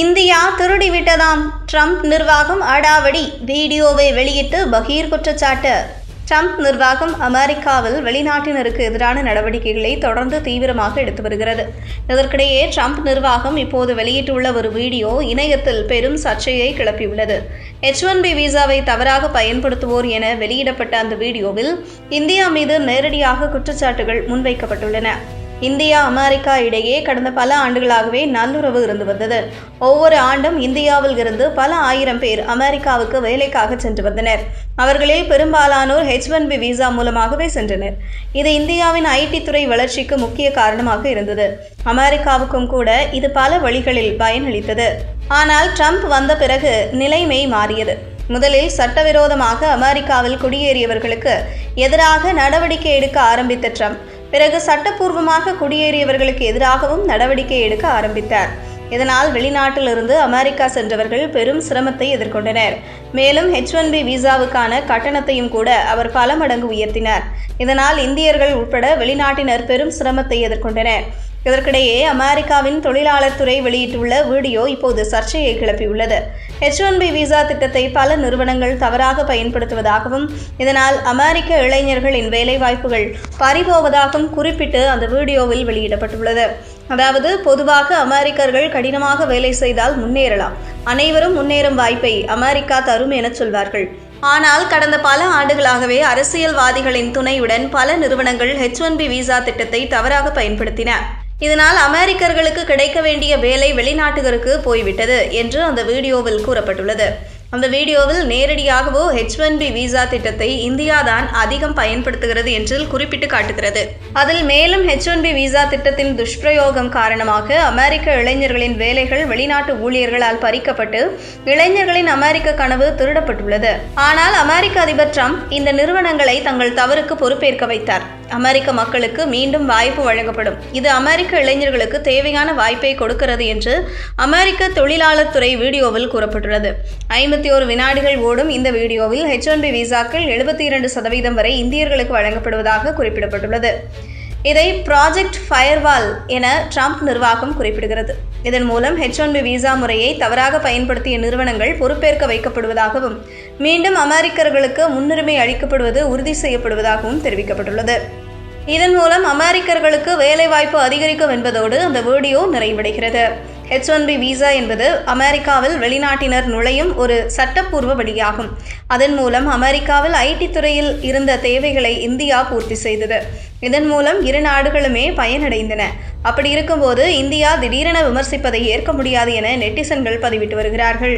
India திருடிவிட்டதாம். Trump நிர்வாகம் அடாவடி. வீடியோவை வெளியிட்டு பகீர் குற்றச்சாட்டு. ட்ரம்ப் நிர்வாகம் அமெரிக்காவில் வெளிநாட்டினருக்கு எதிரான நடவடிக்கைகளை தொடர்ந்து தீவிரமாக எடுத்து வருகிறது. இதற்கிடையே ட்ரம்ப் நிர்வாகம் இப்போது வெளியிட்டுள்ள ஒரு வீடியோ இணையத்தில் பெரும் சர்ச்சையை கிளப்பியுள்ளது. H-1B விசாவை தவறாக பயன்படுத்துவோர் என வெளியிடப்பட்ட அந்த வீடியோவில் இந்தியா மீது நேரடியாக குற்றச்சாட்டுகள் முன்வைக்கப்பட்டுள்ளன. இந்தியா அமெரிக்கா இடையே கடந்த பல ஆண்டுகளாகவே நல்லுறவு இருந்து வந்தது. ஒவ்வொரு ஆண்டும் இந்தியாவில் இருந்து பல ஆயிரம் பேர் அமெரிக்காவுக்கு வேலைக்காக சென்று வந்தனர். அவர்களில் பெரும்பாலானோர் H-1B விசா மூலமாகவே சென்றனர். இது இந்தியாவின் IT துறை வளர்ச்சிக்கு முக்கிய காரணமாக இருந்தது. அமெரிக்காவுக்கும் கூட இது பல வழிகளில் பயனளித்தது. ஆனால் ட்ரம்ப் வந்த பிறகு நிலைமை மாறியது. முதலில் சட்டவிரோதமாக அமெரிக்காவில் குடியேறியவர்களுக்கு எதிராக நடவடிக்கை எடுக்க ஆரம்பித்த ட்ரம்ப் பிறகு சட்டப்பூர்வமாக குடியேறியவர்களுக்கு எதிராகவும் நடவடிக்கை எடுக்க ஆரம்பித்தார். இதனால் வெளிநாட்டிலிருந்து அமெரிக்கா சென்றவர்கள் பெரும் சிரமத்தை எதிர்கொண்டனர். மேலும் H-1B விசாவுக்கான கட்டணத்தையும் கூட அவர் பல மடங்கு உயர்த்தினார். இதனால் இந்தியர்கள் உட்பட வெளிநாட்டினர் பெரும் சிரமத்தை எதிர்கொண்டனர். இதற்கிடையே அமெரிக்காவின் தொழிலாளர் துறை வெளியிட்டுள்ள வீடியோ இப்போது சர்ச்சையை கிளப்பியுள்ளது. H-1B விசா திட்டத்தை பல நிறுவனங்கள் தவறாக பயன்படுத்துவதாகவும் இதனால் அமெரிக்க இளைஞர்களின் வேலைவாய்ப்புகள் பறிபோவதாகவும் குறிப்பிட்டு அந்த வீடியோவில் வெளியிடப்பட்டுள்ளது. அதாவது பொதுவாக அமெரிக்கர்கள் கடினமாக வேலை செய்தால் முன்னேறலாம், அனைவரும் முன்னேறும் வாய்ப்பை அமெரிக்கா தரும் என சொல்வார்கள். ஆனால் கடந்த பல ஆண்டுகளாகவே அரசியல்வாதிகளின் துணையுடன் பல நிறுவனங்கள் H-1B விசா திட்டத்தை தவறாக பயன்படுத்தின. இதனால் அமெரிக்கர்களுக்கு கிடைக்க வேண்டிய வேலை வெளிநாட்டுகளுக்கு போய்விட்டது என்று அந்த வீடியோவில் கூறப்பட்டுள்ளது. அந்த வீடியோவில் நேரடியாகவோ H-1B விசா திட்டத்தை இந்தியா தான் அதிகம் பயன்படுத்துகிறது என்று குறிப்பிட்டு காட்டுகிறது. அதில் மேலும் H-1B விசா திட்டத்தின் துஷ்பிரயோகம் காரணமாக அமெரிக்க இளைஞர்களின் வேலைகள் வெளிநாட்டு ஊழியர்களால் பறிக்கப்பட்டு இளைஞர்களின் அமெரிக்க கனவு திருடப்பட்டுள்ளது. ஆனால் அமெரிக்க அதிபர் ட்ரம்ப் இந்த நிறுவனங்களை தங்கள் தவறுக்கு பொறுப்பேற்க வைத்தார். அமெரிக்க மக்களுக்கு மீண்டும் வாய்ப்பு வழங்கப்படும், இது அமெரிக்க இளைஞர்களுக்கு தேவையான வாய்ப்பை கொடுக்கிறது என்று அமெரிக்க தொழிலாளர் துறை வீடியோவில் கூறப்பட்டுள்ளது. 51 வினாடிகள் ஓடும் இந்த வீடியோவில் H-1B விசாக்கள் 72% வரை இந்தியர்களுக்கு வழங்கப்படுவதாக குறிப்பிடப்பட்டுள்ளது. இதை ப்ராஜெக்ட் ஃபயர்வால் என ட்ரம்ப் நிர்வாகம் குறிப்பிடுகிறது. இதன் மூலம் H-1B விசா முறையை தவறாக பயன்படுத்திய நிறுவனங்கள் பொறுப்பேற்க வைக்கப்படுவதாகவும் மீண்டும் அமெரிக்கர்களுக்கு முன்னுரிமை அளிக்கப்படுவது உறுதி செய்யப்படுவதாகவும் தெரிவிக்கப்பட்டுள்ளது. இதன் மூலம் அமெரிக்கர்களுக்கு வேலைவாய்ப்பு அதிகரிக்கும் என்பதோடு அந்த வீடியோ நிறைவடைகிறது. H-1B விசா என்பது அமெரிக்காவில் வெளிநாட்டினர் நுழையும் ஒரு சட்டப்பூர்வ வழியாகும். அதன் மூலம் அமெரிக்காவில் IT துறையில் இருந்த தேவைகளை இந்தியா பூர்த்தி செய்தது. இதன் மூலம் இரு நாடுகளுமே பயனடைந்தன. அப்படி இருக்கும்போது இந்தியா திடீரென விமர்சிப்பதை ஏற்க முடியாது என நெட்டிசன்கள் பதிவிட்டு வருகிறார்கள்.